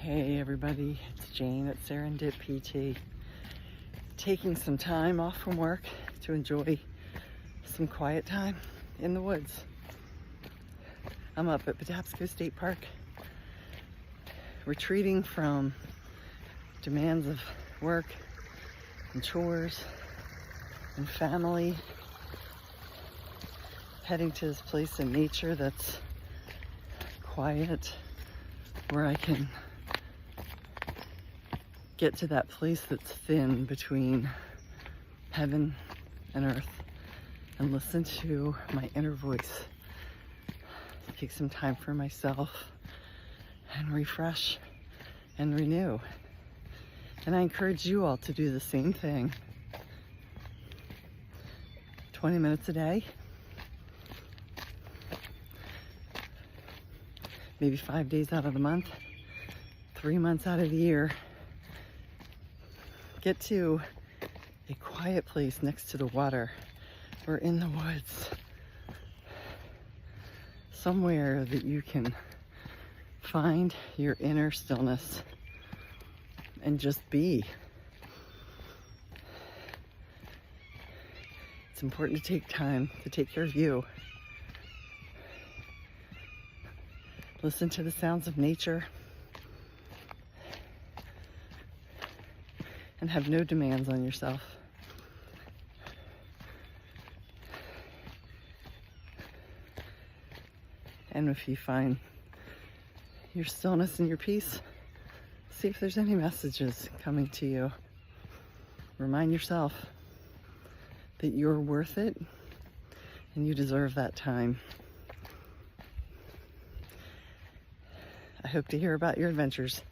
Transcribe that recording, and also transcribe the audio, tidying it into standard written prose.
Hey everybody, it's Jane at Serendip PT. Taking some time off from work to enjoy some quiet time in the woods. I'm up at Patapsco State Park, retreating from demands of work and chores and family, heading to this place in nature that's quiet, where I can get to that place that's thin between heaven and earth and listen to my inner voice. Take some time for myself and refresh and renew. And I encourage you all to do the same thing. 20 minutes a day, maybe 5 days out of the month, 3 months out of the year. Get to a quiet place next to the water or in the woods, somewhere that you can find your inner stillness and just be. It's important to take time to take care of you. Listen to the sounds of nature and have no demands on yourself. And if you find your stillness and your peace, see if there's any messages coming to you. Remind yourself that you're worth it and you deserve that time. I hope to hear about your adventures.